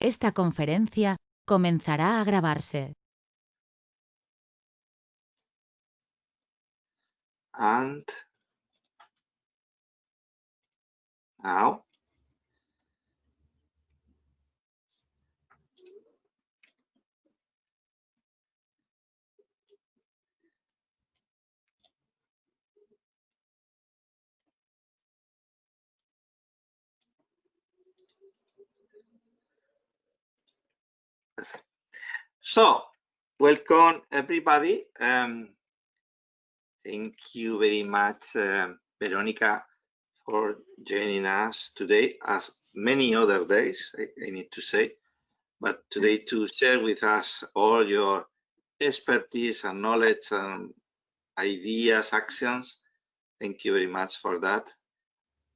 Esta conferencia comenzará a grabarse. And now, so welcome everybody. Thank you very much, Veronica, for joining us today, as many other days, I need to say, but today to share with us all your expertise and knowledge and ideas, actions. Thank you very much for that.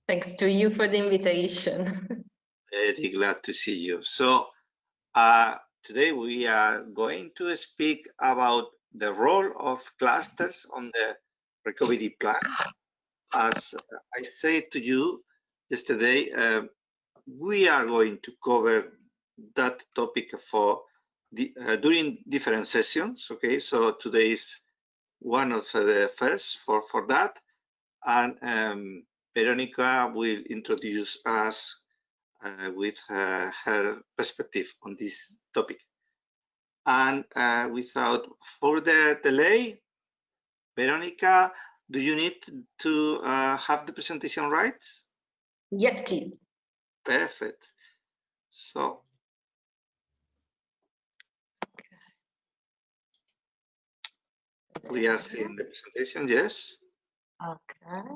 Thanks to you for the invitation. Very glad to see you. So today we are going to speak about the role of clusters on the recovery plan. As I said to you yesterday, we are going to cover that topic for during different sessions. Okay, so today is one of the first for that, and Veronica will introduce us with her perspective on this topic. And without further delay, Veronica, do you need to have the presentation rights? Yes, please. Perfect. So. We are seeing the presentation, yes? Okay,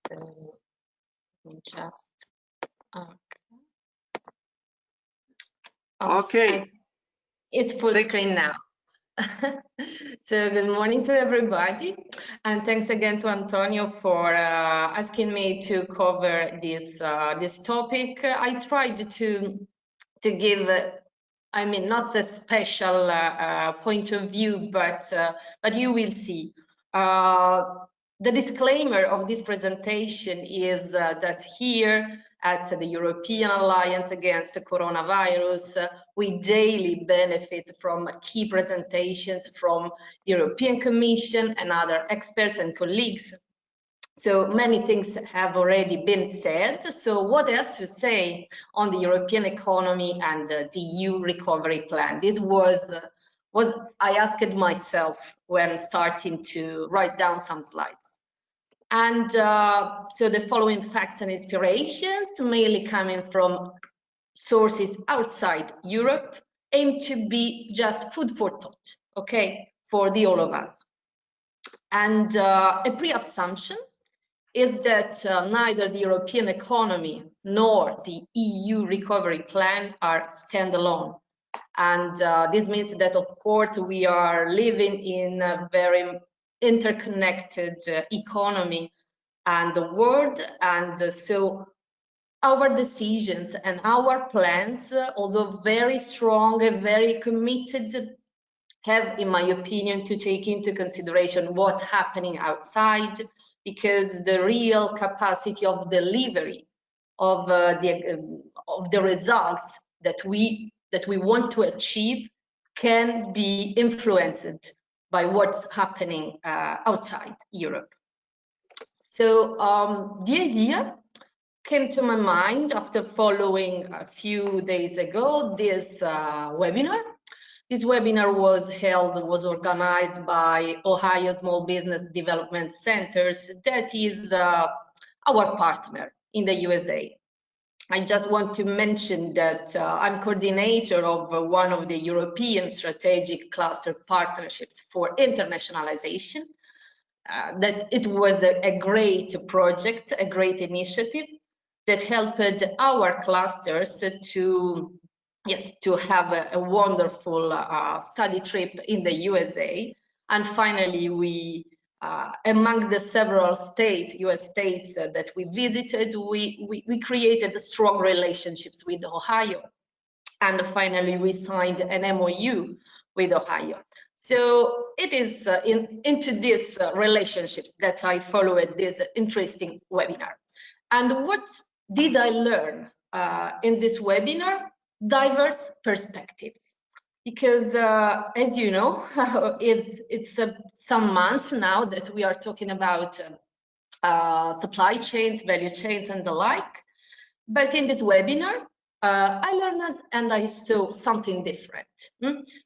so let me just, okay. It's full screen now. So good morning to everybody, and thanks again to Antonio for asking me to cover this this topic. I tried to give I mean, not a special point of view, but you will see. The disclaimer of this presentation is that here at the European Alliance Against the Coronavirus, we daily benefit from key presentations from the European Commission and other experts and colleagues. So many things have already been said. So what else to say on the European economy and the EU recovery plan? This was I asked myself when starting to write down some slides. And so the following facts and inspirations, mainly coming from sources outside Europe, aim to be just food for thought, okay, for the all of us. And a pre-assumption is that neither the European economy nor the EU recovery plan are standalone. And this means that, of course, we are living in a very interconnected economy and the world. And so our decisions and our plans, although very strong and very committed, have, in my opinion, to take into consideration what's happening outside, because the real capacity of delivery of the results that we want to achieve can be influenced by what's happening outside Europe. So the idea came to my mind after following a few days ago this webinar. This webinar was organized by Ohio Small Business Development Centers, that is our partner in the USA. I just want to mention that I'm coordinator of one of the European Strategic Cluster Partnerships for Internationalization. That it was a great project, a great initiative that helped our clusters to have a wonderful study trip in the USA. And finally, we, among the several states, US states that we visited, we created strong relationships with Ohio. And finally, we signed an MOU with Ohio. So it is into these relationships that I followed this interesting webinar. And what did I learn in this webinar? diverse perspectives. Because as you know, it's some months now that we are talking about supply chains, value chains, and the like. But in this webinar, I learned and I saw something different.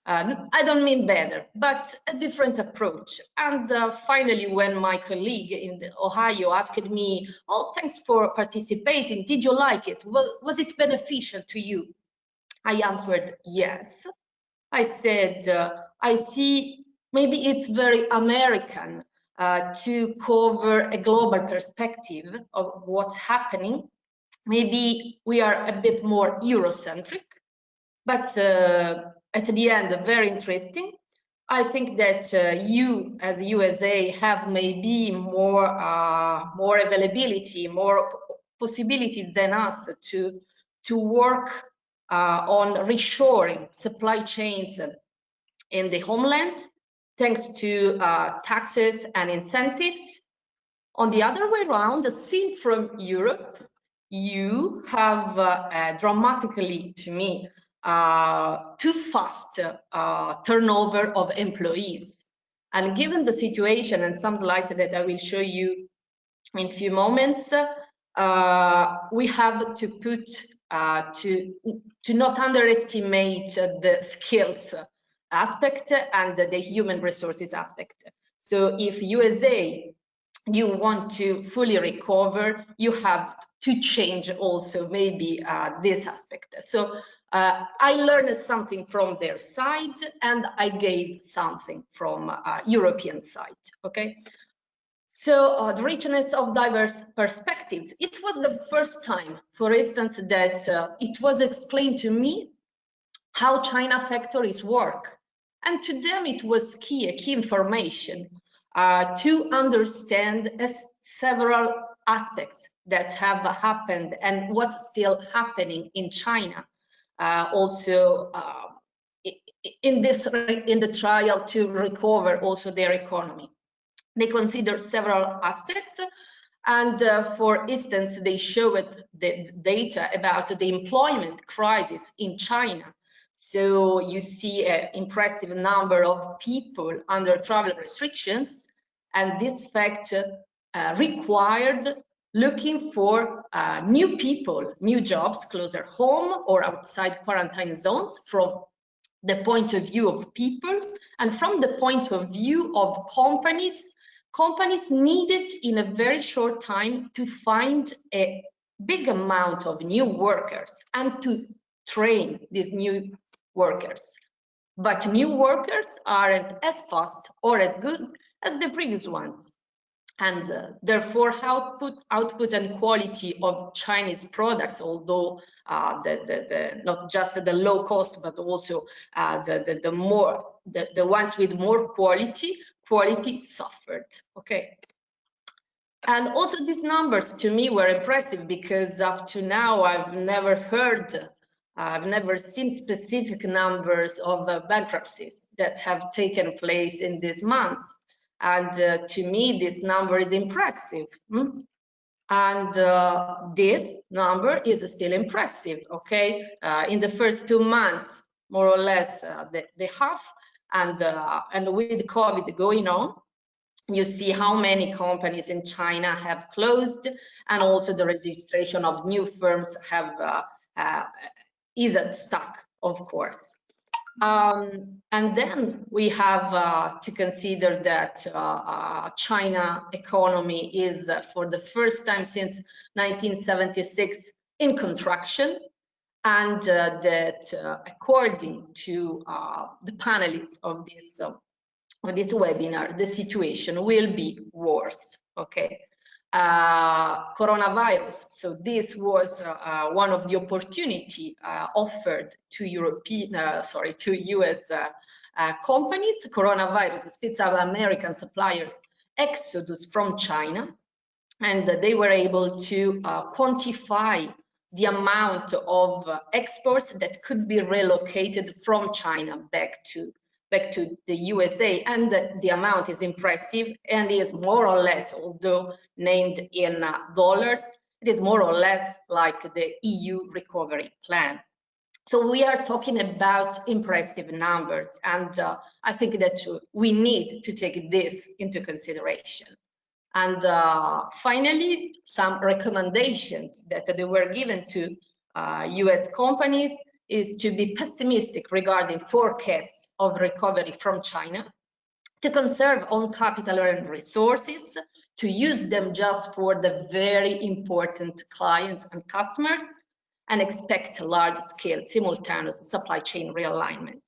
I don't mean better, but a different approach. And finally, when my colleague in Ohio asked me, "Oh, thanks for participating. Did you like it? Was it beneficial to you?" I answered yes. I said, I see maybe it's very American to cover a global perspective of what's happening. Maybe we are a bit more Eurocentric, but at the end, very interesting. I think that you, as USA, have maybe more availability, more possibilities than us to work on reshoring supply chains in the homeland, thanks to taxes and incentives. On the other way around, seen from Europe, you have dramatically, to me, too fast turnover of employees. And given the situation and some slides that I will show you in a few moments, we have to put to not underestimate the skills aspect and the human resources aspect. So if USA, you want to fully recover, you have to change also maybe this aspect. So I learned something from their side and I gave something from European side, okay? So the richness of diverse perspectives. It was the first time, for instance, that it was explained to me how China factories work. And to them, it was key information to understand several aspects that have happened and what's still happening in China. Also, in the trial to recover also their economy. They consider several aspects, and for instance, they showed the data about the employment crisis in China. So you see an impressive number of people under travel restrictions, and this fact required looking for new people, new jobs closer home or outside quarantine zones from the point of view of people, and from the point of view of companies. Companies needed in a very short time to find a big amount of new workers and to train these new workers. But new workers aren't as fast or as good as the previous ones. And therefore, output and quality of Chinese products, although not just the low cost, but also the ones with more quality suffered. Okay. And also these numbers to me were impressive because up to now I've never seen specific numbers of bankruptcies that have taken place in these months. And to me, this number is impressive. And this number is still impressive, okay? In the first 2 months, more or less, the half, and with COVID going on, you see how many companies in China have closed, and also the registration of new firms is stuck, of course. And then we have to consider that China economy is for the first time since 1976 in contraction, and that according to the panelists of this webinar, the situation will be worse. Okay. Coronavirus. So this was one of the opportunity offered to US companies. Coronavirus speeds up American suppliers' exodus from China, and they were able to quantify the amount of exports that could be relocated from China back to the USA, and the amount is impressive and is more or less, although named in dollars, it is more or less like the EU recovery plan. So we are talking about impressive numbers, and I think that we need to take this into consideration. And finally, some recommendations that they were given to US companies is to be pessimistic regarding forecasts of recovery from China, to conserve own capital and resources, to use them just for the very important clients and customers, and expect large-scale simultaneous supply chain realignment.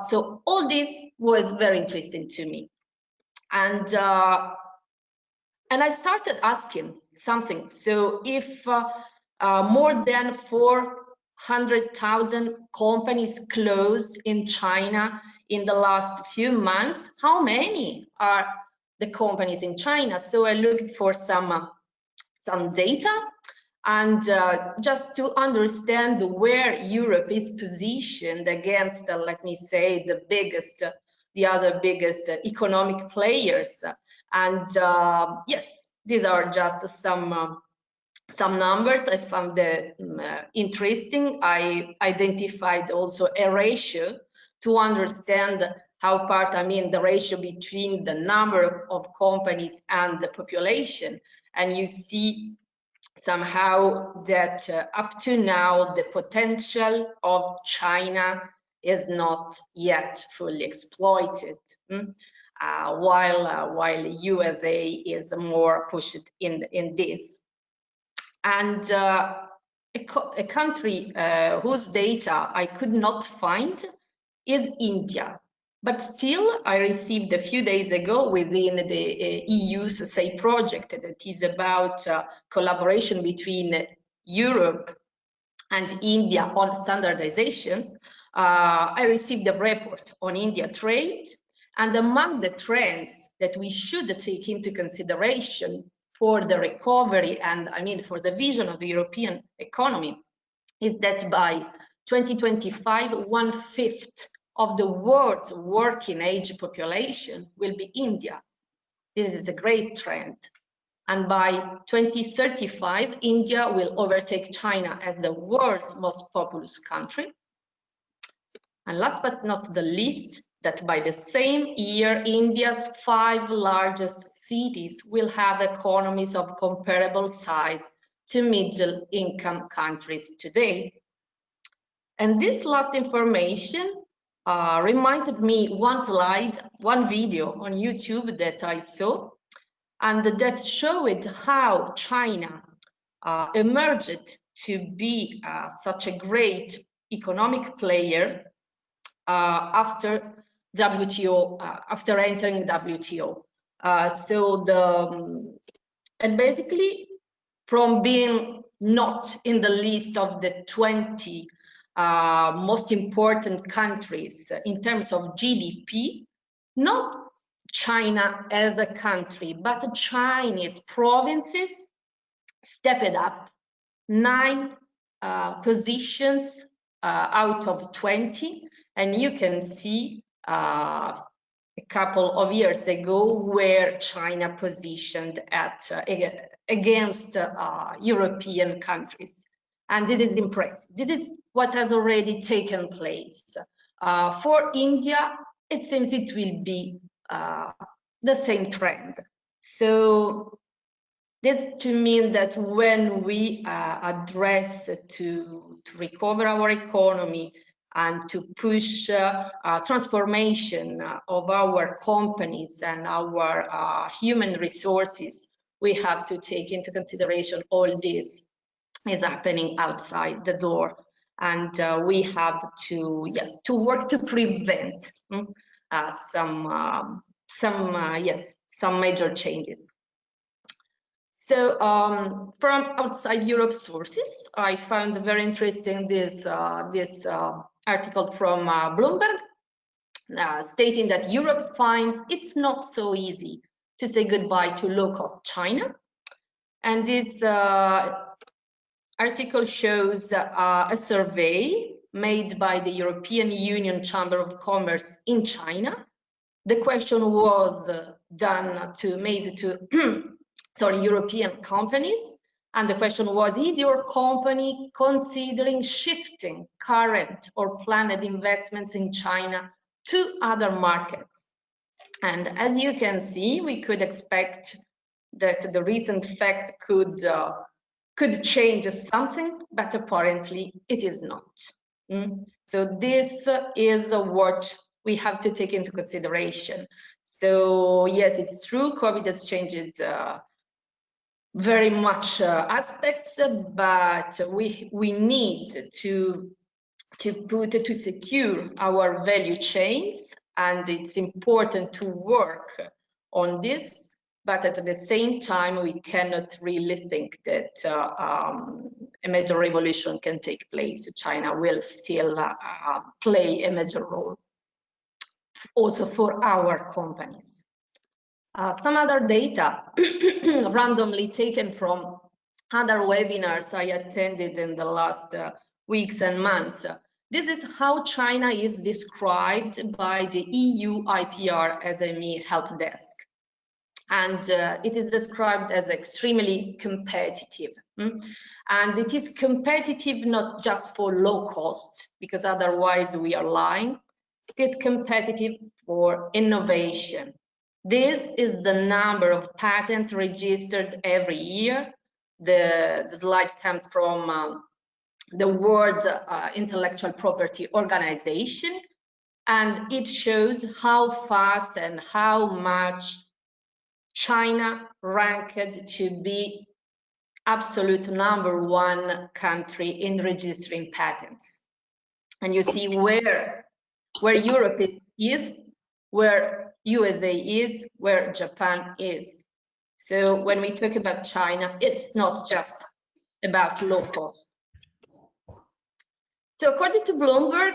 So all this was very interesting to me. And I started asking something. So if more than 400,000 companies closed in China in the last few months, how many are the companies in China? So I looked for some data, and just to understand where Europe is positioned against, let me say, the other biggest economic players. And yes, these are just some numbers I found interesting. I identified also a ratio to understand how the ratio between the number of companies and the population. And you see somehow that up to now, the potential of China is not yet fully exploited, while USA is more pushed in this. And a country whose data I could not find is India. But still, I received a few days ago within the EU's SAY project that is about collaboration between Europe and India on standardizations. I received a report on India trade, and among the trends that we should take into consideration for the recovery and for the vision of the European economy is that by 2025, 1/5 of the world's working age population will be India. This is a great trend. And by 2035, India will overtake China as the world's most populous country. And last but not the least, that by the same year, India's 5 largest cities will have economies of comparable size to middle-income countries today. And this last information reminded me one slide, one video on YouTube that I saw, and that showed how China emerged to be such a great economic player after WTO, after entering WTO. And basically, from being not in the list of the 20 most important countries in terms of GDP, not China as a country, but Chinese provinces stepped up 9 positions out of 20. And you can see a couple of years ago where China positioned at against European countries. And this is impressive. This is what has already taken place. For India, it seems it will be the same trend. So this to mean that when we address to recover our economy and to push transformation of our companies and our human resources, we have to take into consideration all this is happening outside the door, and we have to work to prevent some major changes. So from outside Europe sources, I found very interesting this article from Bloomberg stating that Europe finds it's not so easy to say goodbye to low-cost China. And this article shows a survey made by the European Union Chamber of Commerce in China. The question was made to European companies, And the question was, is your company considering shifting current or planned investments in China to other markets? And as you can see, we could expect that the recent fact could change something, but apparently it is not. So this is what we have to take into consideration. So yes, it's true, COVID has changed very much aspects, but we need to secure our value chains, and it's important to work on this. But at the same time, we cannot really think that a major revolution can take place. China will still play a major role also for our companies. Some other data randomly taken from other webinars I attended in the last weeks and months. This is how China is described by the EU IPR SME help desk. And it is described as extremely competitive. And it is competitive not just for low cost, because otherwise we are lying. It is competitive for innovation. This is the number of patents registered every year. The slide comes from the World Intellectual Property Organization, and it shows how fast and how much China ranked to be absolute #1 country in registering patents. And you see where Europe is, where USA is, where Japan is. So when we talk about China, it's not just about low cost. So according to Bloomberg,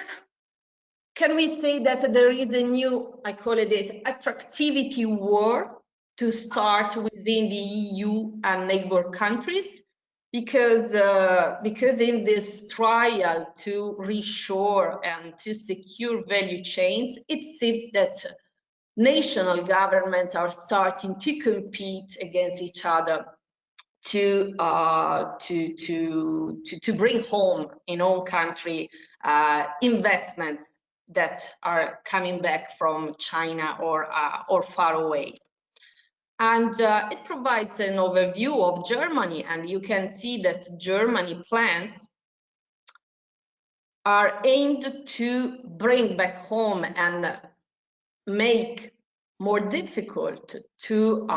can we say that there is a new, I call it attractivity war to start within the EU and neighbor countries? Because in this trial to reshore and to secure value chains, it seems that national governments are starting to compete against each other to bring home in own country investments that are coming back from China or far away. And it provides an overview of Germany, and you can see that Germany plans are aimed to bring back home and make more difficult to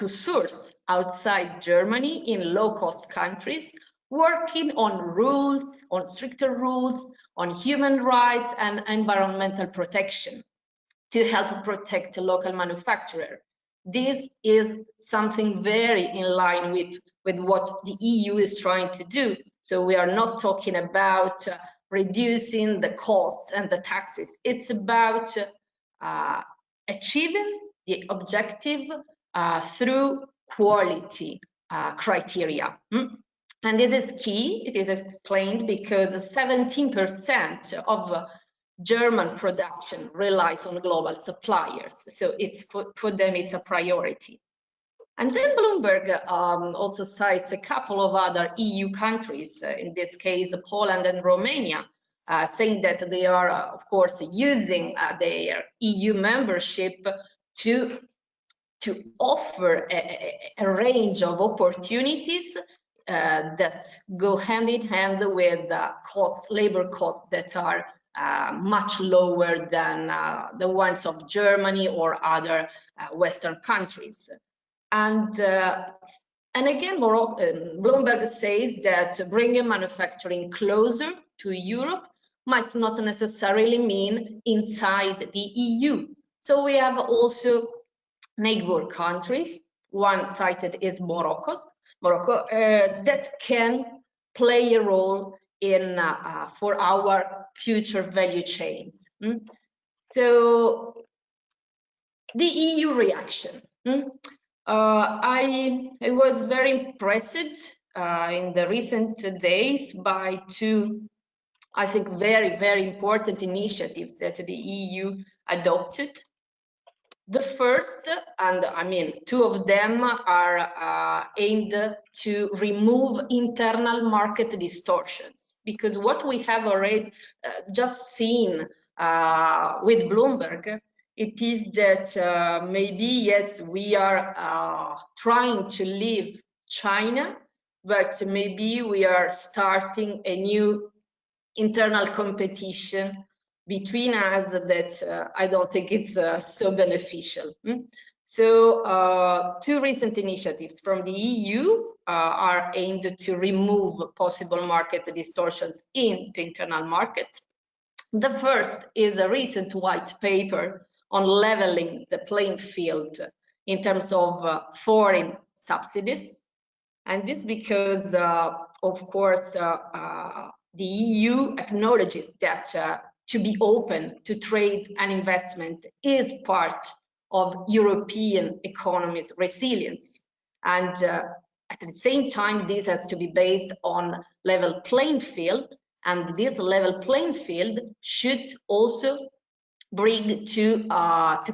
source outside Germany in low-cost countries, working on rules, on stricter rules, on human rights and environmental protection to help protect local manufacturers. This is something very in line with what the EU is trying to do. So we are not talking about reducing the costs and the taxes. It's about achieving the objective through quality criteria. And this is key. It is explained because 17% of German production relies on global suppliers, so it's for them it's a priority. And then Bloomberg also cites a couple of other EU countries, in this case Poland and Romania, saying that they are of course using their EU membership to offer a range of opportunities that go hand in hand with labor costs that are much lower than the ones of Germany or other Western countries. And again, Bloomberg says that bringing manufacturing closer to Europe might not necessarily mean inside the EU. So we have also neighbor countries. One cited is Morocco, that can play a role in for our future value chains. So the EU reaction. I was very impressed in the recent days by two, I think, very, very important initiatives that the EU adopted. The first, and I mean, two of them are aimed to remove internal market distortions, because what we have already just seen with Bloomberg, it is that maybe, yes, we are trying to leave China, but maybe we are starting a new internal competition between us that I don't think it's so beneficial. So two recent initiatives from the EU are aimed to remove possible market distortions in the internal market. The first is a recent white paper on leveling the playing field in terms of foreign subsidies. And this because, of course, the EU acknowledges that to be open to trade and investment is part of European economy's resilience. And at the same time, this has to be based on level playing field. And this level playing field should also bring to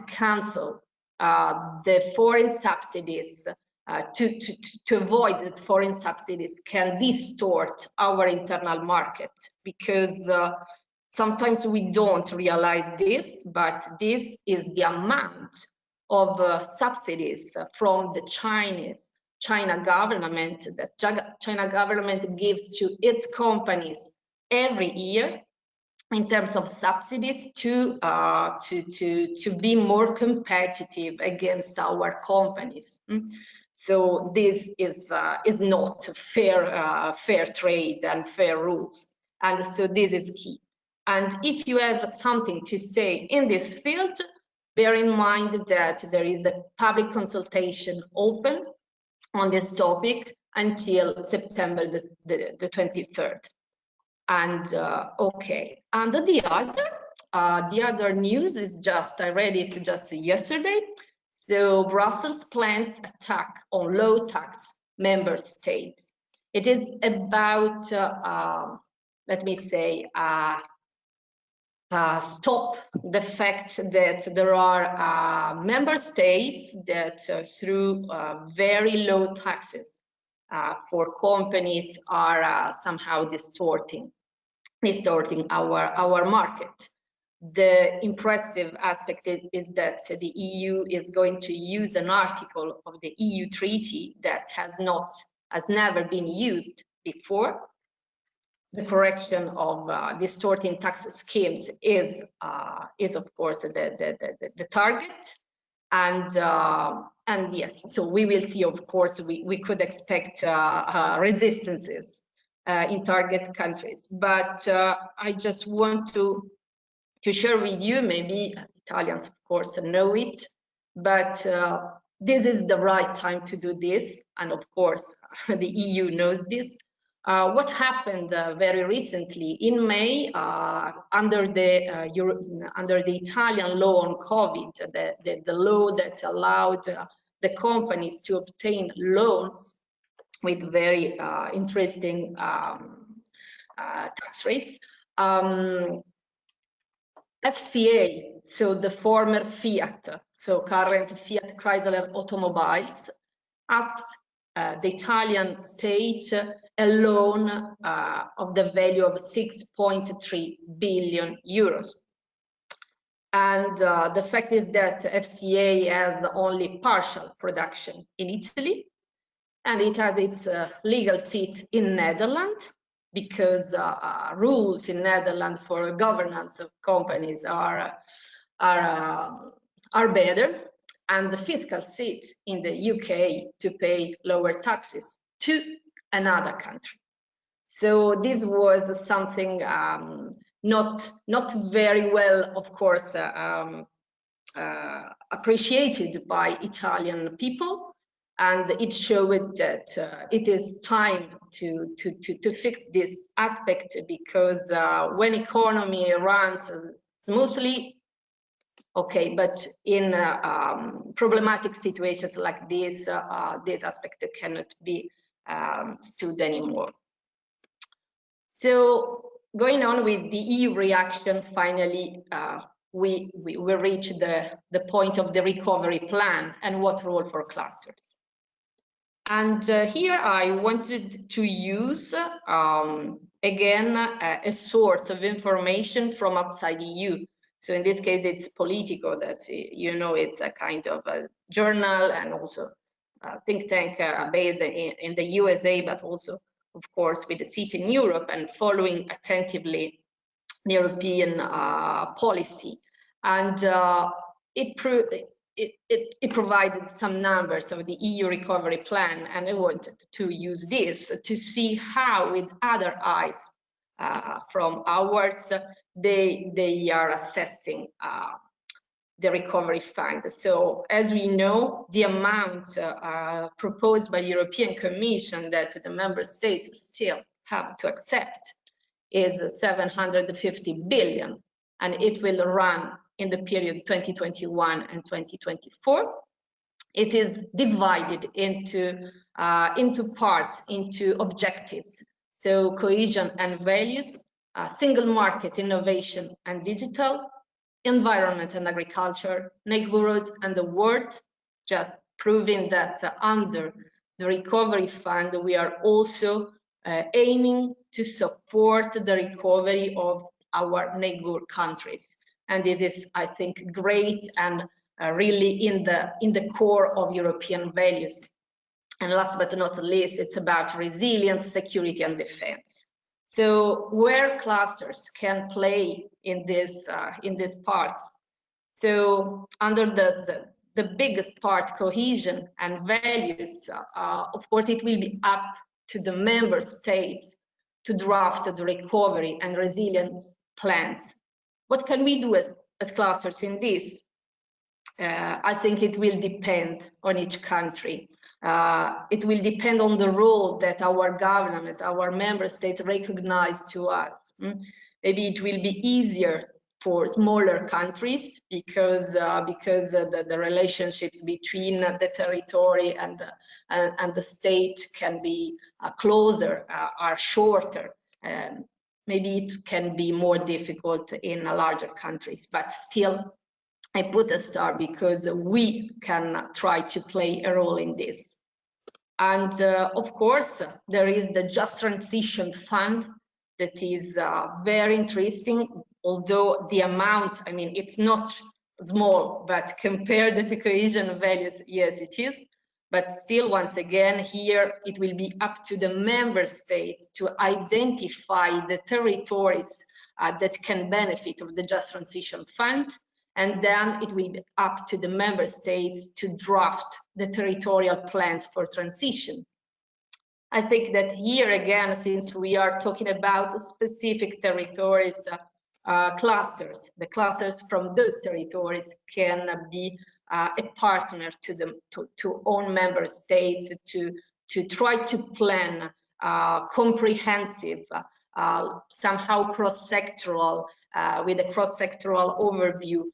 cancel the foreign subsidies, to avoid that foreign subsidies can distort our internal market, because sometimes we don't realize this, but this is the amount of subsidies from the China government that China government gives to its companies every year in terms of subsidies to be more competitive against our companies. So this is not fair trade and fair rules, and so this is key. And if you have something to say in this field, bear in mind that there is a public consultation open on this topic until September the 23rd. And okay, and the other news is just, I read it just yesterday. So Brussels plans attack on low tax member states. It is about, let me say, stop the fact that there are member states that through very low taxes for companies are somehow distorting our market. The impressive aspect is that the EU is going to use an article of the EU treaty that has never been used before. The correction of distorting tax schemes is of course the target, and yes, so we will see. Of course, we could expect resistances in target countries, but I just want to share with you, maybe Italians of course know it, but this is the right time to do this, and of course the EU knows this. What happened very recently in May under the Italian law on COVID, the law that allowed the companies to obtain loans with very interesting tax rates. FCA, so the former Fiat, so current Fiat Chrysler Automobiles, asks the Italian state a loan of the value of 6.3 billion euros. And the fact is that FCA has only partial production in Italy, and it has its legal seat in Netherlands, because rules in Netherlands for governance of companies are better, and the fiscal seat in the UK to pay lower taxes to another country. So this was something not very well, of course, appreciated by Italian people, and it showed that it is time to fix this aspect, because when economy runs smoothly, okay, but in problematic situations like this, this aspect cannot be stood anymore. So going on with the EU reaction, finally, we reach the point of the recovery plan and what role for clusters. And here I wanted to use, again, a source of information from outside EU. So in this case, it's Politico, that, you know, it's a kind of a journal and also a think tank based in the USA, but also, of course, with a seat in Europe and following attentively the European policy. And it provided some numbers of the EU recovery plan, and I wanted to use this to see how, with other eyes from ours, they are assessing the recovery fund. So, as we know, the amount proposed by the European Commission that the member states still have to accept is 750 billion, and it will run in the period 2021 and 2024. It is divided into parts, into objectives. So cohesion and values, single market, innovation and digital, environment and agriculture, neighborhood and the world, just proving that under the recovery fund, we are also aiming to support the recovery of our neighbor countries. And this is, I think, great and really in the core of European values. And last but not least, it's about resilience, security, and defense. So where clusters can play in these parts. So under the biggest part, cohesion and values, of course, it will be up to the member states to draft the recovery and resilience plans. What can we do as clusters in this? I think it will depend on each country. It will depend on the role that our governments, our member states recognize to us. Maybe it will be easier for smaller countries because the relationships between the territory and the state can be closer, are shorter. Maybe it can be more difficult in larger countries, but still I put a star because we can try to play a role in this. And of course, there is the Just Transition Fund that is very interesting, although the amount, I mean, it's not small, but compared to cohesion values, yes, it is. But still, once again, here it will be up to the member states to identify the territories that can benefit of the Just Transition Fund. And then it will be up to the member states to draft the territorial plans for transition. I think that here again, since we are talking about specific territories, clusters, the clusters from those territories can be a partner to them, to own member states, to try to plan comprehensive, somehow cross-sectoral, with a cross-sectoral overview,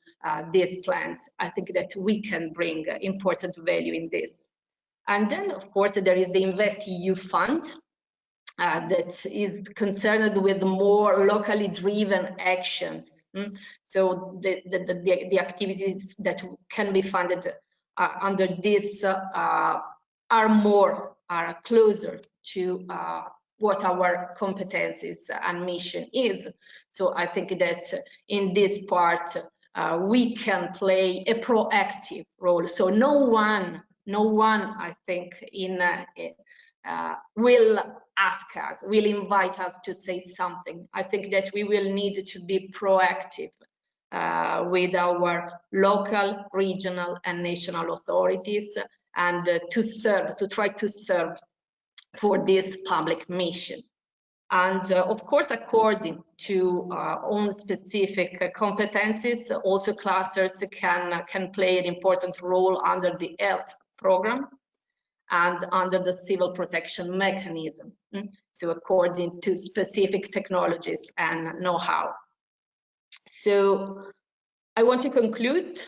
these plans. I think that we can bring important value in this. And then, of course, there is the InvestEU fund that is concerned with more locally driven actions. So the activities that can be funded under this are closer to what our competencies and mission is. So I think that in this part, we can play a proactive role. So no one, I think, will ask us, will invite us to say something. I think that we will need to be proactive with our local, regional, and national authorities, and to try to serve for this public mission. And of course, according to own specific competencies, also clusters can play an important role under the health program and under the civil protection mechanism. So according to specific technologies and know-how. So I want to conclude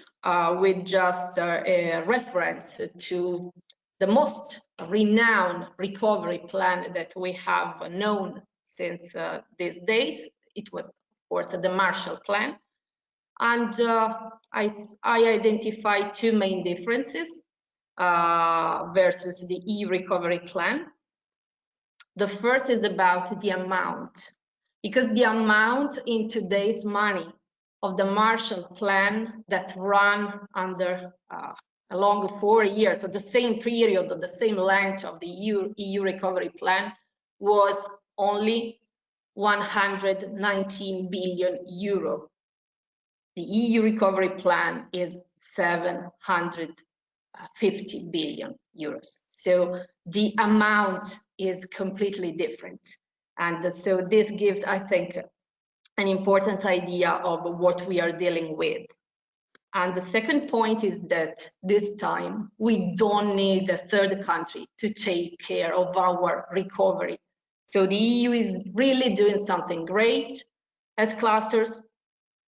with just a reference to the most renowned recovery plan that we have known since these days. It was, of course, the Marshall Plan. And I identify two main differences versus the EU recovery plan. The first is about the amount, because the amount in today's money of the Marshall Plan that run under along 4 years, of the same period, of the same length of the EU recovery plan, was only 119 billion euro. The EU recovery plan is 750 billion euros. So the amount is completely different. And so this gives, I think, an important idea of what we are dealing with. And the second point is that this time we don't need a third country to take care of our recovery. So the EU is really doing something great as clusters.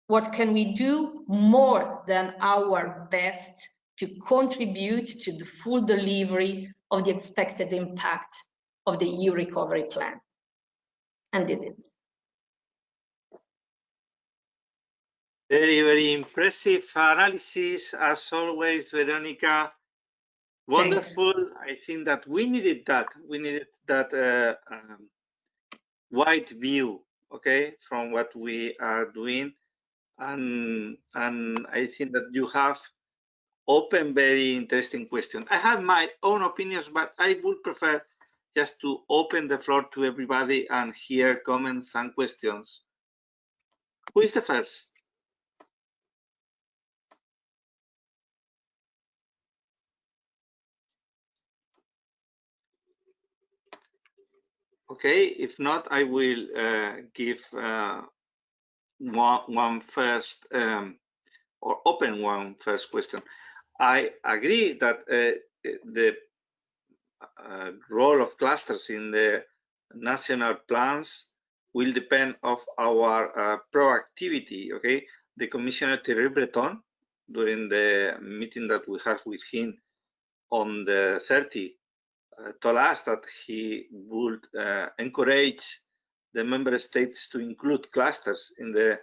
What can we do more than our best to contribute to the full delivery of the expected impact of the EU recovery plan? And this is. Very, very impressive analysis, as always, Veronica. Wonderful. Thanks. I think that we needed that. We needed that wide view, okay, from what we are doing. And I think that you have open very interesting questions. I have my own opinions, but I would prefer just to open the floor to everybody and hear comments and questions. Who is the first? Okay, if not, I will give one first or open one first question. I agree that the role of clusters in the national plans will depend of our proactivity. Okay, the Commissioner Thierry Breton, during the meeting that we have with him on the 30th, told us that he would encourage the member states to include clusters in the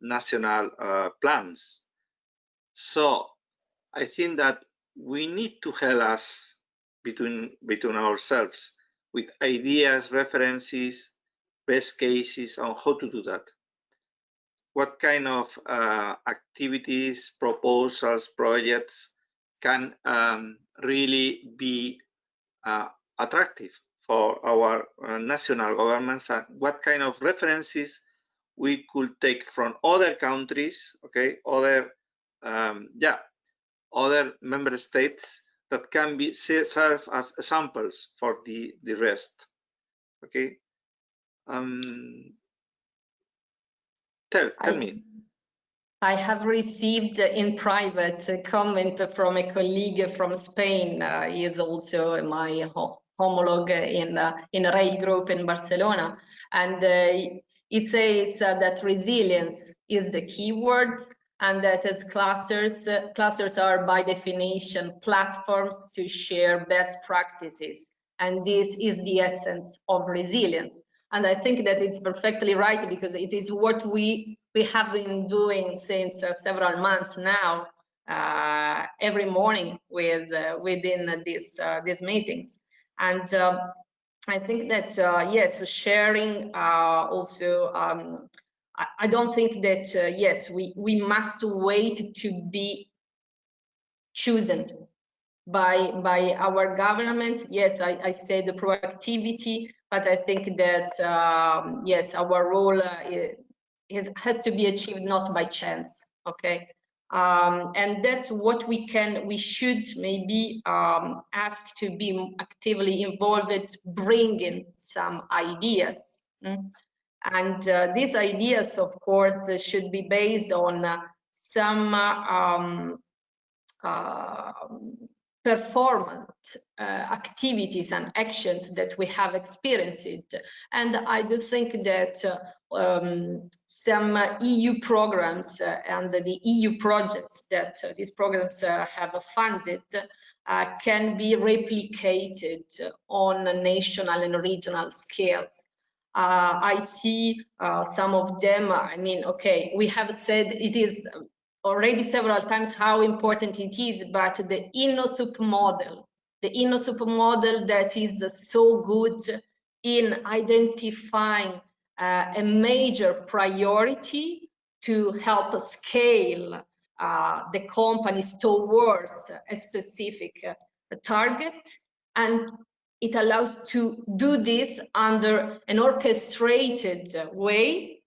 national plans. So I think that we need to help us between ourselves with ideas, references, best cases on how to do that. What kind of activities, proposals, projects can really be attractive for our national governments, and what kind of references we could take from other countries, okay, other other member states that can be serve as samples for the rest. Okay, tell me. I have received in private a comment from a colleague from Spain. He is also my homologue in Rail Group in Barcelona, and he says that resilience is the key word, and that as clusters are by definition platforms to share best practices, and this is the essence of resilience. And I think that it's perfectly right, because it is what we have been doing since several months now, every morning within these meetings. And I think that yes, sharing also. I don't think that yes, we must wait to be chosen by our government. Yes, I say the proactivity, but I think that yes, our role has to be achieved not by chance. Okay, and that's what we should maybe ask to be actively involved, bringing some ideas. And these ideas, of course, should be based on some performant activities and actions that we have experienced. And I do think that some EU programs and the EU projects that these programs have funded can be replicated on national and regional scales. I see some of them, I mean, okay, we have said it is already several times how important it is, but the InnoSup model, that is so good in identifying a major priority to help scale the companies towards a specific target, and it allows to do this under an orchestrated way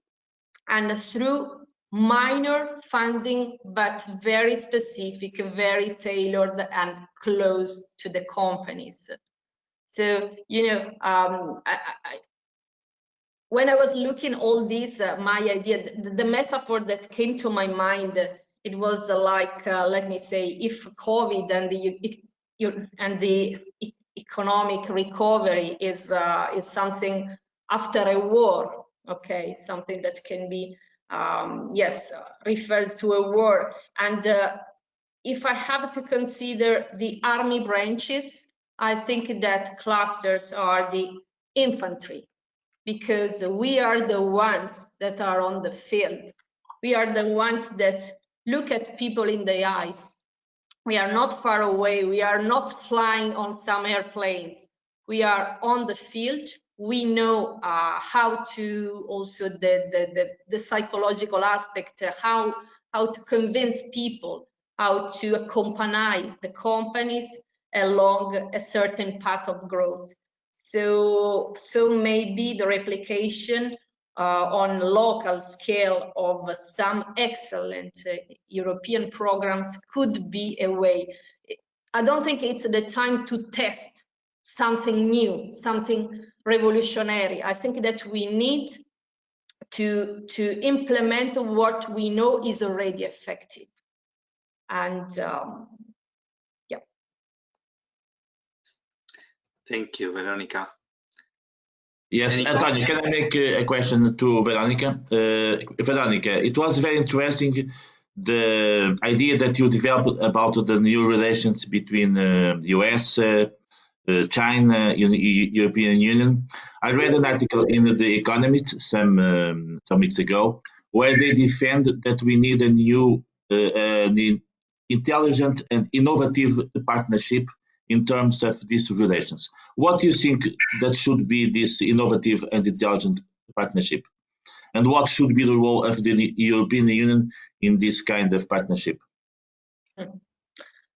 and through minor funding, but very specific, very tailored and close to the companies. So, you know, when I was looking all this, my idea, the metaphor that came to my mind, it was like, let me say, if COVID and the economic recovery is something after a war, okay, something that can be, yes, refers to a war. And if I have to consider the army branches, I think that clusters are the infantry, because we are the ones that are on the field. We are the ones that look at people in the eyes. We are not far away. We are not flying on some airplanes. We are on the field. We know how to also the psychological aspect, how to convince people, how to accompany the companies along a certain path of growth. So maybe the replication on local scale of some excellent European programs could be a way. I don't think it's the time to test something new, something revolutionary. I think that we need to implement what we know is already effective. And yeah. Thank you, Veronica. Yes, Antonio, can I make a question to Veronica? Veronica, it was very interesting, the idea that you developed about the new relations between US, China, European Union. I read an article in The Economist some weeks ago where they defend that we need a new intelligent and innovative partnership in terms of these relations. What do you think that should be this innovative and intelligent partnership? And what should be the role of the European Union in this kind of partnership?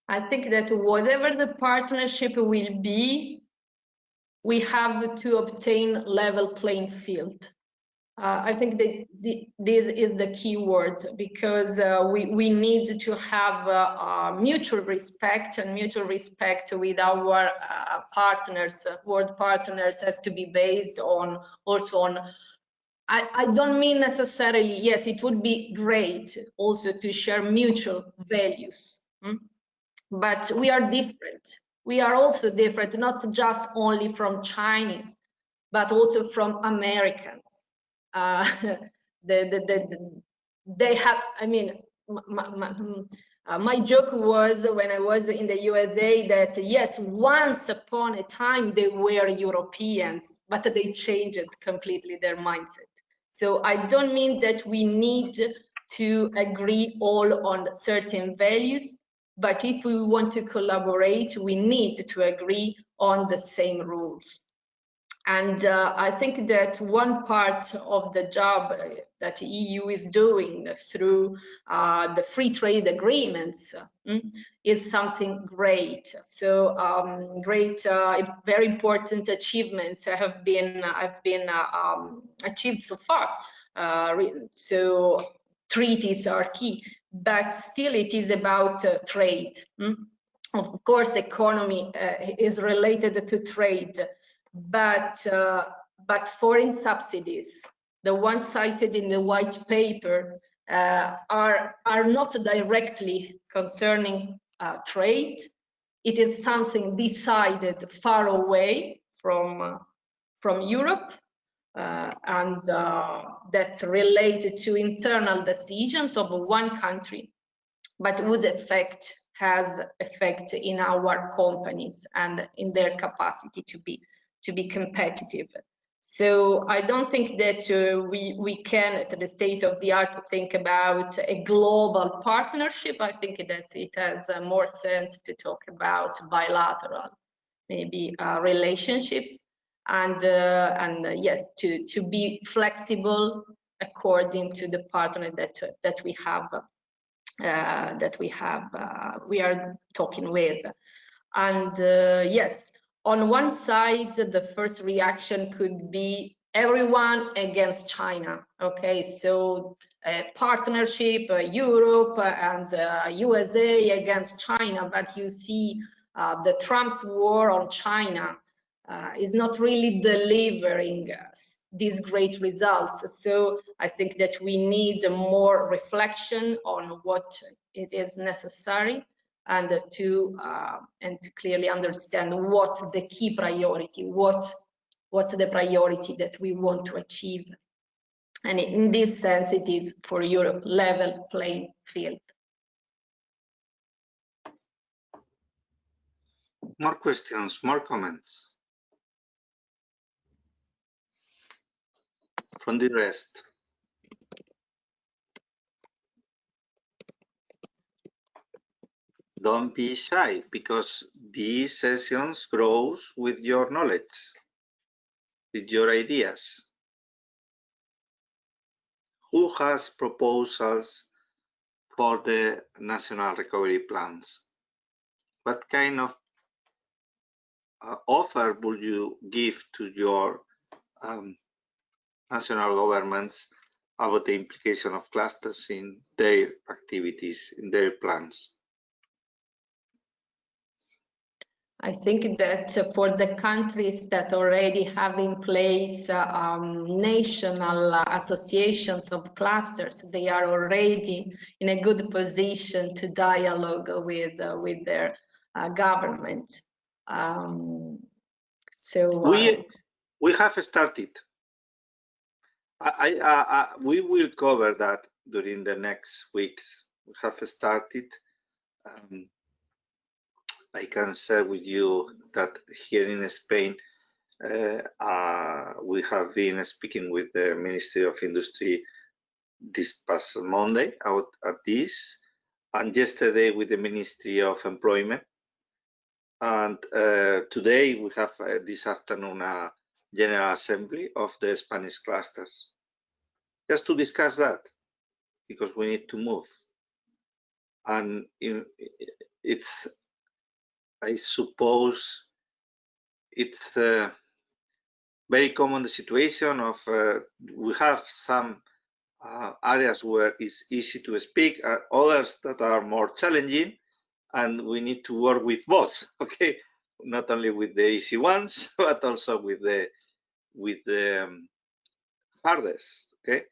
I think that whatever the partnership will be, we have to obtain level playing field. I think that this is the key word, because we need to have mutual respect, and mutual respect with our partners, world partners, has to be based on also on, I don't mean necessarily, yes, it would be great also to share mutual values, but we are different. We are also different, not just only from Chinese, but also from Americans. They have, I mean, my joke was when I was in the USA that yes, once upon a time they were Europeans, but they changed completely their mindset. So I don't mean that we need to agree all on certain values, but if we want to collaborate, we need to agree on the same rules. And I think that one part of the job that the EU is doing through the free trade agreements is something great. So great, very important achievements have been achieved so far. So treaties are key, but still it is about trade. Of course, economy is related to trade. But foreign subsidies, the ones cited in the white paper, are not directly concerning trade. It is something decided far away from Europe, and that related to internal decisions of one country, but whose effect has effect in our companies and in their capacity to be competitive. So I don't think that we can, at the state of the art, think about a global partnership. I think that it has more sense to talk about bilateral, maybe relationships, and yes, to be flexible according to the partner that we are talking with. And yes, on one side, the first reaction could be everyone against China. Okay, so a partnership, Europe and USA against China, but you see the Trump's war on China is not really delivering these great results. So I think that we need more reflection on what it is necessary, and to clearly understand what's the key priority, what's the priority that we want to achieve. And in this sense, it is for Europe level playing field. More questions, more comments from the rest. Don't be shy, because these sessions grows with your knowledge, with your ideas. Who has proposals for the national recovery plans? What kind of offer would you give to your national governments about the implication of clusters in their activities, in their plans? I think that for the countries that already have in place national associations of clusters, they are already in a good position to dialogue with their government. We have started. We will cover that during the next weeks. We have started. I can share with you that here in Spain, we have been speaking with the Ministry of Industry this past Monday out at this, and yesterday with the Ministry of Employment. And today we have this afternoon a General Assembly of the Spanish clusters, just to discuss that, because we need to move. And it's, I suppose, it's very common the situation of we have some areas where it's easy to speak, others that are more challenging, and we need to work with both. Okay, not only with the easy ones, but also with the hardest. Okay,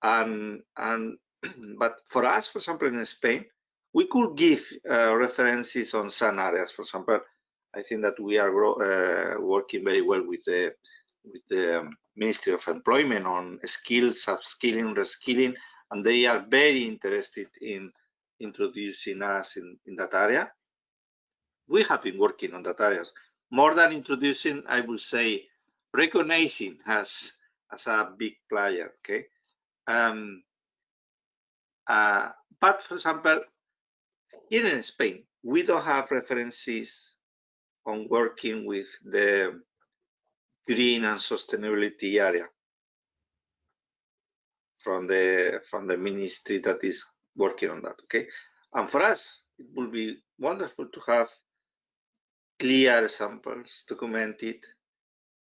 and but for us, for example, in Spain, we could give references on some areas. For example, I think that we are working very well with the Ministry of Employment on skills, upskilling, reskilling, and they are very interested in introducing us in that area. We have been working on that areas. More than introducing, I would say recognizing us as a big player. Okay. But for example, here in Spain, we don't have references on working with the green and sustainability area from the ministry that is working on that. Okay, and for us, it would be wonderful to have clear examples documented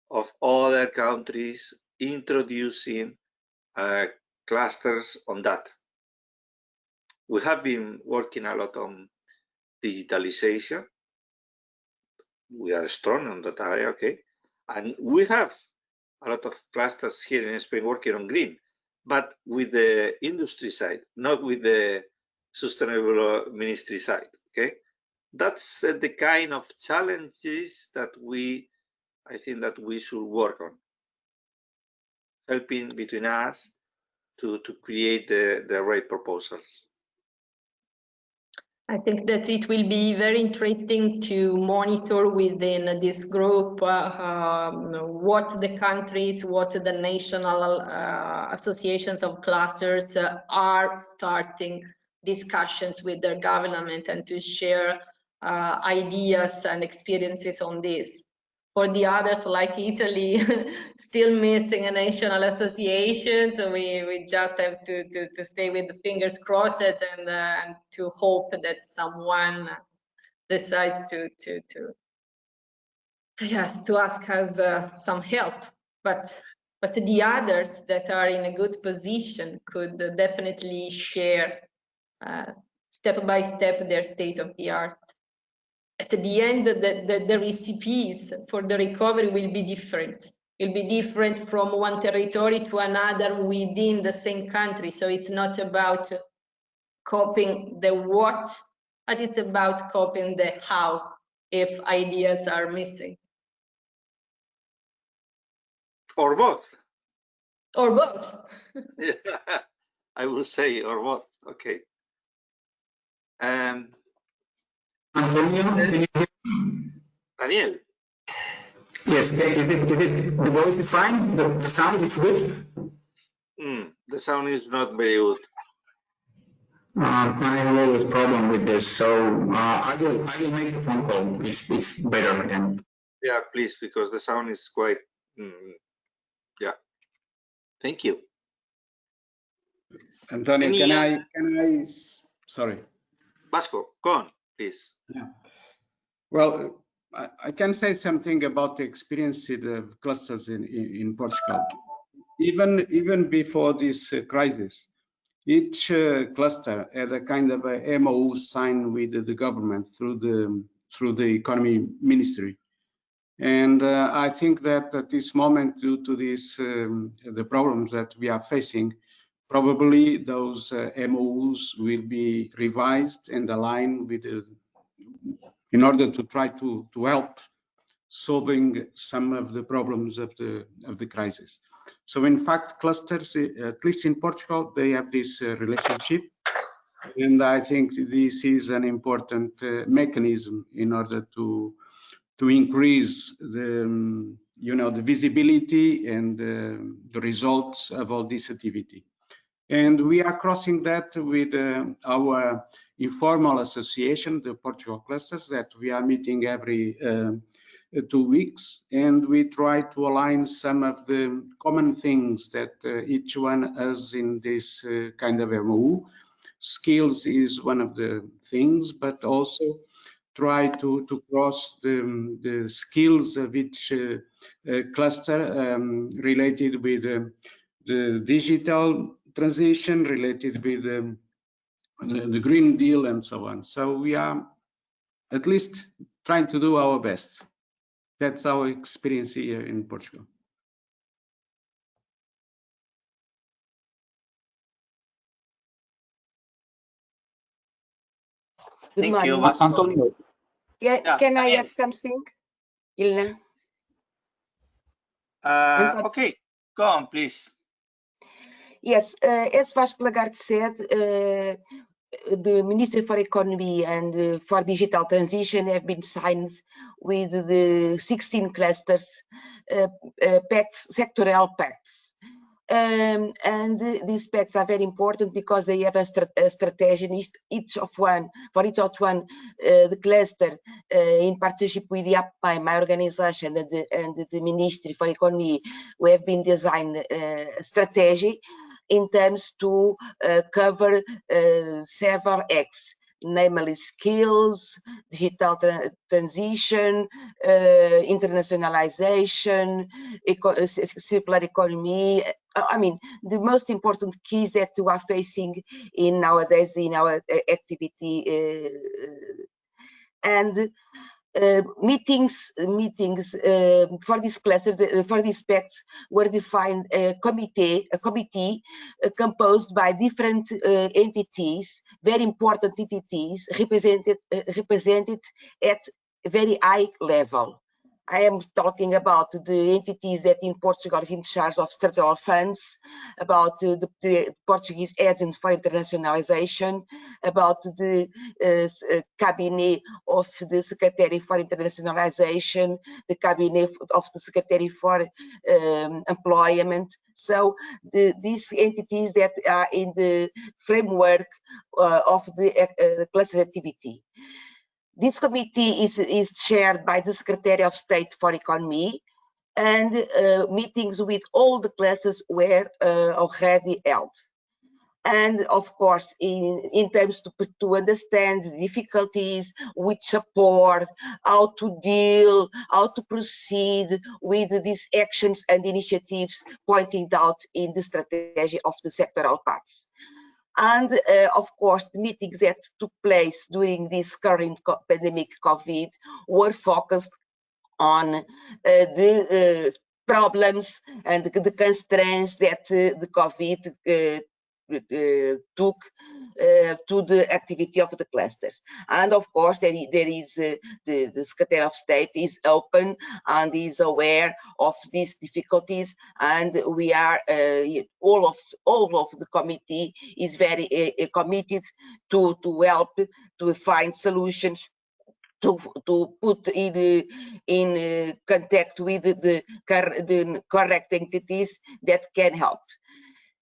of other countries introducing clusters on that. We have been working a lot on digitalization. We are strong on that area, okay? And we have a lot of clusters here in Spain working on green, but with the industry side, not with the sustainable ministry side, okay? That's the kind of challenges that I think that we should work on, helping between us to create the right proposals. I think that it will be very interesting to monitor within this group what the countries, what the national associations of clusters are starting discussions with their government and to share ideas and experiences on this. For the others, like Italy, still missing a national association, so we just have to stay with the fingers crossed and to hope that someone decides to ask us some help. But the others that are in a good position could definitely share step by step their state of the art. At the end, the recipes for the recovery will be different. It will be different from one territory to another within the same country. So it's not about copying the what, but it's about copying the how if ideas are missing. Or both. Or both. Yeah, I will say or both. Okay. Antonio, can you hear? Daniel. Yes, the voice is fine, the sound is good. The sound is not very good. I have always problem with this, so I will make a phone call. It's better again. Yeah, please, because the sound is quite. Yeah. Thank you. Antonio, can I? Sorry. Vasco, go on, please. Yeah. Well, I can say something about the experience of clusters in Portugal. Even before this crisis, each cluster had a kind of a MOU signed with the government through the economy ministry. And I think that at this moment, due to this the problems that we are facing, probably those MOUs will be revised and aligned with in order to try to help solving some of the problems of the crisis. So in fact, clusters, at least in Portugal, they have this relationship, and I think this is an important mechanism in order to increase the the visibility and the results of all this activity. And we are crossing that with our informal association, the Portugal clusters, that we are meeting every 2 weeks, and we try to align some of the common things that each one has in this kind of MOU. Skills is one of the things, but also try to cross the skills of each cluster related with the digital transition, related with the Green Deal and so on. So we are at least trying to do our best. That's our experience here in Portugal. Thank you, Antonio. Can I add something, Ilna? Okay, go on, please. Yes, as Vasco Lagarde said, the Ministry for Economy and for Digital Transition have been signed with the 16 clusters pacts, sectoral pacts. And these pacts are very important because they have a strategy for each of one, the cluster in partnership with the APMI, my organization, and the Ministry for Economy. We have been designed a strategy in terms to cover several acts, namely skills, digital transition, internationalization, circular economy. I mean, the most important keys that we are facing in nowadays in our activity and meetings for this cluster, for these pacts were defined a committee composed by different entities, very important entities represented at very high level. I am talking about the entities that in Portugal is in charge of structural funds, about the Portuguese Agents for Internationalization, about the cabinet of the Secretary for Internationalization, the cabinet of the Secretary for Employment. So these entities that are in the framework of the cluster activity. This committee is chaired by the Secretary of State for Economy, and meetings with all the classes were already held. And of course, in terms to understand the difficulties, with support, how to deal, how to proceed with these actions and initiatives pointed out in the strategy of the sectoral paths. And of course, the meetings that took place during this current pandemic COVID were focused on the problems and the constraints that the COVID took to the activity of the clusters. And of course, there is the Secretary of State is open and is aware of these difficulties, and we are all of the committee is very committed to help to find solutions to put in contact with the correct entities that can help.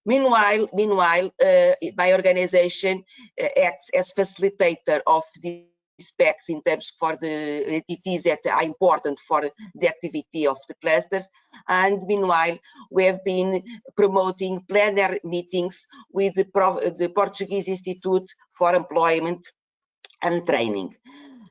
Meanwhile, my organization acts as facilitator of these specs in terms for the entities that are important for the activity of the clusters. And meanwhile, we have been promoting plenary meetings with the Portuguese Institute for Employment and Training.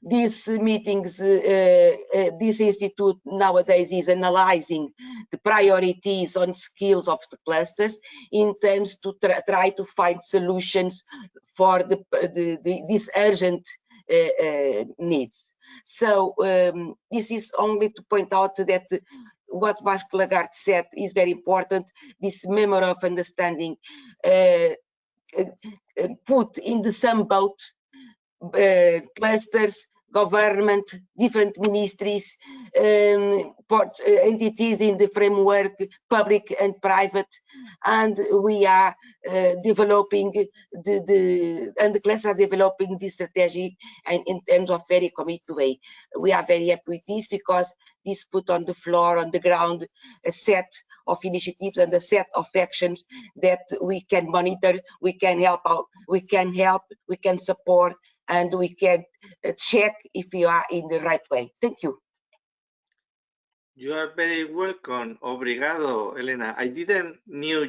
These meetings, this institute nowadays is analyzing the priorities on skills of the clusters in terms to try to find solutions for these urgent needs. So this is only to point out that what Vasco Lagarde said is very important. This memorandum of understanding put in the same boat clusters, government, different ministries, entities in the framework, public and private, and we are developing and the classes are developing this strategy and in terms of very committed way. We are very happy with this because this put on the floor, on the ground, a set of initiatives and a set of actions that we can monitor, we can help out, we can support, and we can check if we are in the right way. Thank you. You are very welcome. Obrigado, Elena. I didn't knew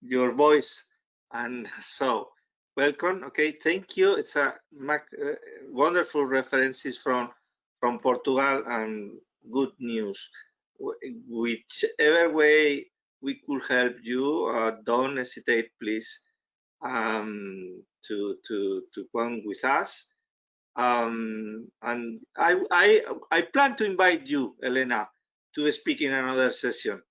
your voice, and so welcome. Okay, thank you. It's a wonderful references from Portugal and good news. Whichever way we could help you, don't hesitate, please, to come with us. And I plan to invite you, Elena, to speak in another session.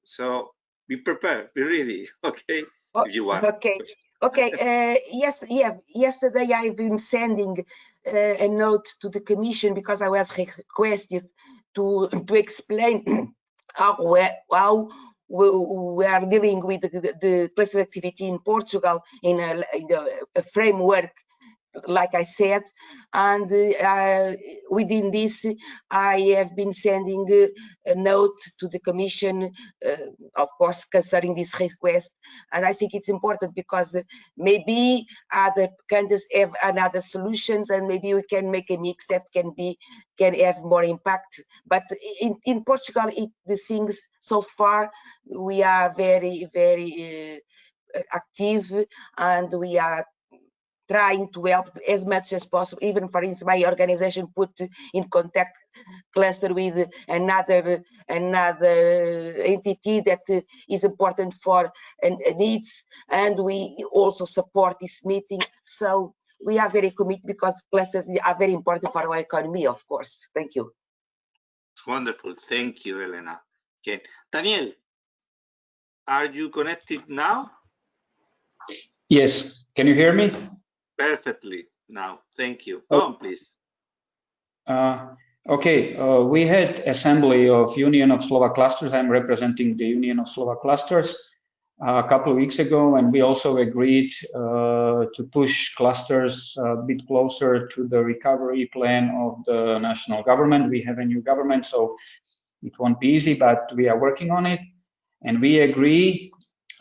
So be prepared, be ready, okay? If you want. Okay. Yesterday I've been sending a note to the Commission because I was requested to explain how we are dealing with the cluster activity in Portugal in a framework, like I said, and within this I have been sending a note to the Commission, of course, concerning this request, and I think it's important because maybe other countries have another solutions, and maybe we can make a mix that can have more impact. But in Portugal, the things so far we are very active, and we are trying to help as much as possible. Even, for instance, my organization put in contact cluster with another entity that is important for needs, and we also support this meeting. So we are very committed because clusters are very important for our economy, of course. Thank you. It's wonderful. Thank you, Elena. Okay, Daniel, are you connected now? Yes. Can you hear me? Perfectly now. Thank you. Go on, please. Okay, we had assembly of Union of Slovak Clusters. I'm representing the Union of Slovak Clusters a couple of weeks ago, and we also agreed to push clusters a bit closer to the recovery plan of the national government. We have a new government, so it won't be easy, but we are working on it. And we agree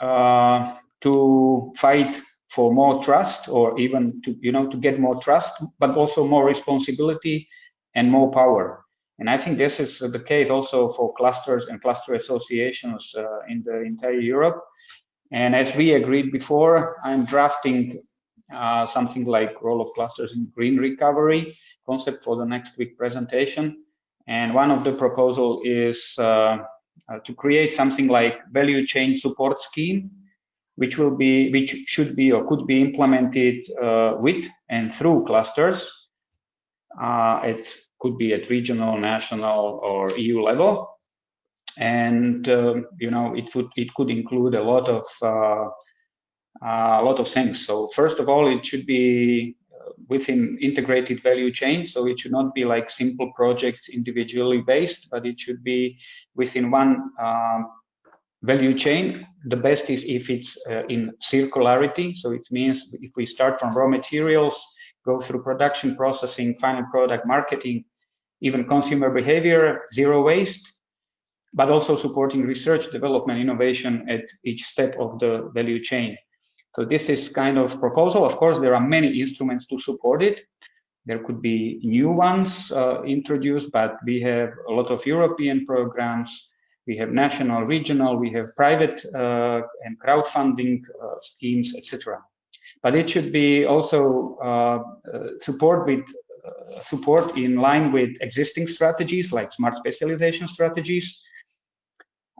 to fight for more trust, or even to, to get more trust, but also more responsibility and more power. And I think this is the case also for clusters and cluster associations in the entire Europe. And as we agreed before, I'm drafting something like role of clusters in green recovery concept for the next week presentation. And one of the proposal is to create something like value chain support scheme, which should be or could be implemented with and through clusters. It could be at regional, national, or EU level, and it could include a lot of things. So first of all, it should be within integrated value chain. So it should not be like simple projects individually based, but it should be within one value chain. The best is if it's in circularity. So it means if we start from raw materials, go through production, processing, final product, marketing, even consumer behavior, zero waste, but also supporting research, development, innovation at each step of the value chain. So this is kind of proposal. Of course, there are many instruments to support it. There could be new ones introduced, but we have a lot of European programs. We have national, regional, we have private and crowdfunding schemes, etc. But it should be also support in line with existing strategies like smart specialization strategies.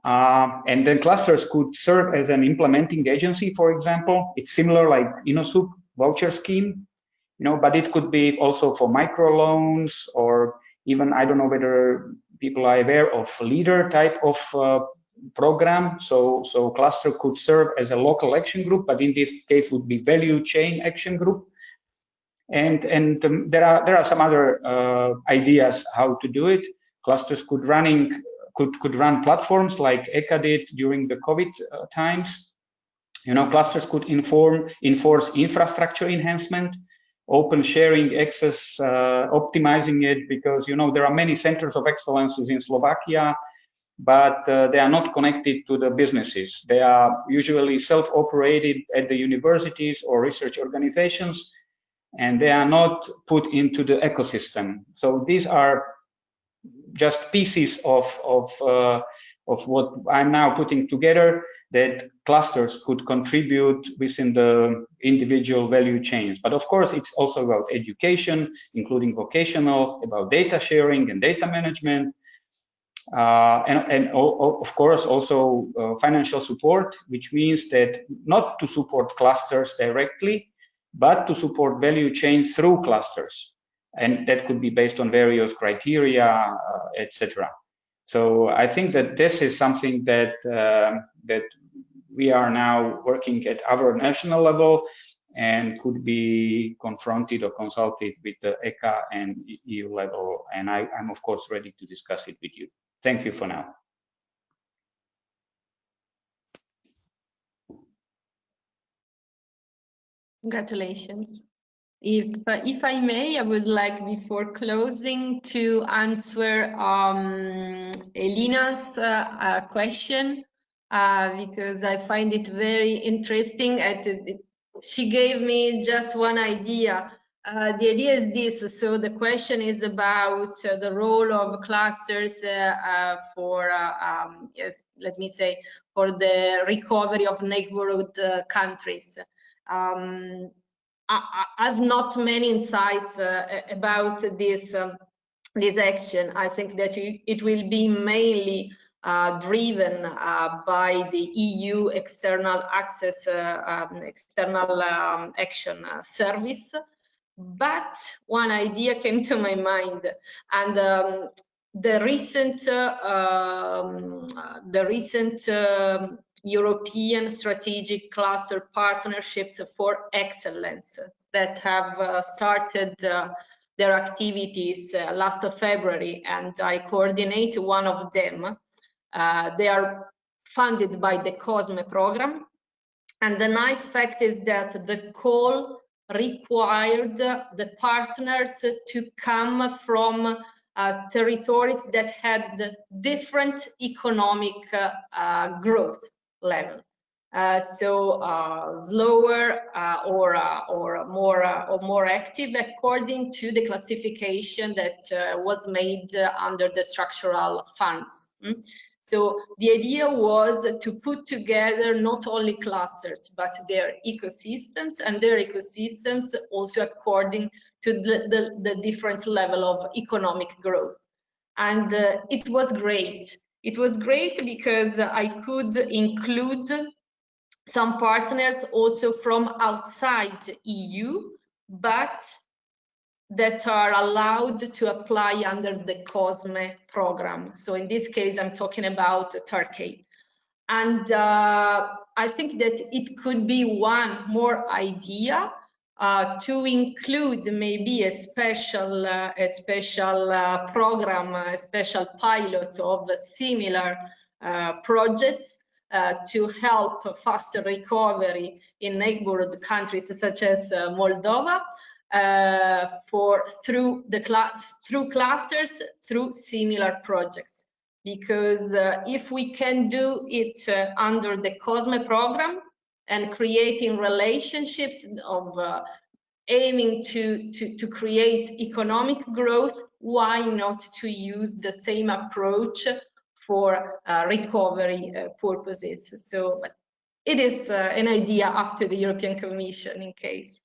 And then clusters could serve as an implementing agency, for example. It's similar like InnoSoup voucher scheme, but it could be also for microloans, or even, I don't know whether people are aware of leader type of program. So cluster could serve as a local action group, but in this case would be value chain action group. And there are some other ideas how to do it. Clusters could run platforms like ECA did during the COVID times. Clusters could enforce infrastructure enhancement, open sharing access, optimizing it, because there are many centers of excellences in Slovakia, but they are not connected to the businesses. They are usually self-operated at the universities or research organizations, and they are not put into the ecosystem. So these are just pieces of what I'm now putting together, that clusters could contribute within the individual value chains. But of course, it's also about education, including vocational, about data sharing and data management, and of course also financial support, which means that not to support clusters directly, but to support value chains through clusters. And that could be based on various criteria, etc. So I think that this is something that we are now working at our national level, and could be confronted or consulted with the ECA and EU level. And I'm of course ready to discuss it with you. Thank you for now. Congratulations. If I may, I would like, before closing, to answer Elina's question, because I find it very interesting. She gave me just one idea. The idea is this. So the question is about the role of clusters for, yes, let me say, for the recovery of neighborhood countries. I've not many insights about this action. I think that it will be mainly driven by the EU External Access External Action Service. But one idea came to my mind, and the recent European strategic cluster partnerships for excellence that have started their activities last February, and I coordinate one of them. They are funded by the COSME program. And the nice fact is that the call required the partners to come from territories that had different economic growth level. Slower or more active according to the classification that was made under the structural funds. So the idea was to put together not only clusters, but their ecosystems, and their ecosystems also according to the different level of economic growth. And it was great. It was great because I could include some partners also from outside EU, but that are allowed to apply under the COSME program. So in this case, I'm talking about Turkey. And I think that it could be one more idea to include maybe a special program, a special pilot of similar projects to help faster recovery in neighborhood countries such as Moldova, through clusters, through similar projects. Because if we can do it under the COSME program and creating relationships of aiming to create economic growth, why not to use the same approach for recovery purposes? So it is an idea up to the European Commission in case.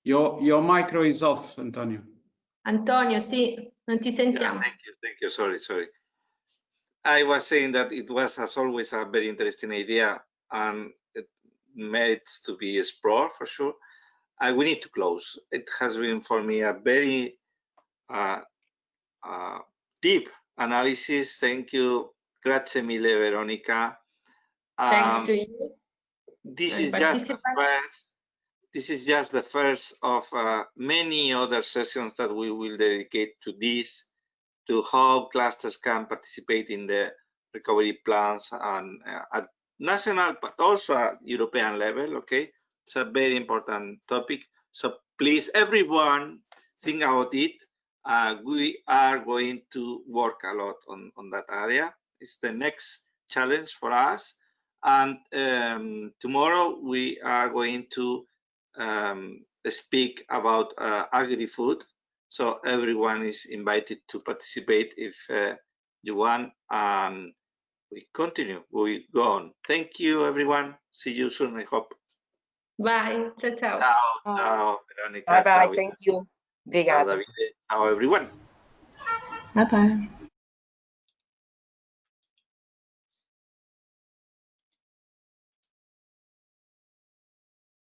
Your micro is off, Antonio. Antonio, sì, non ti sentiamo. Yeah, thank you. Sorry. I was saying that it was, as always, a very interesting idea, and it merits to be explored for sure. We need to close. It has been for me a very deep analysis. Thank you. Grazie mille, Veronica. Thanks to you. This is just the first of many other sessions that we will dedicate to this, to how clusters can participate in the recovery plans and at national, but also at European level. Okay, it's a very important topic. So please, everyone, think about it. We are going to work a lot on that area. It's the next challenge for us. And tomorrow we are going to speak about agri-food. So everyone is invited to participate if you want. And we continue, we go on. Thank you, everyone. See you soon, I hope. Bye. Ciao, ciao. Ciao, Veronica. Bye bye. Ciao, Thank you. Ciao, Davide. Ciao, everyone. Bye bye.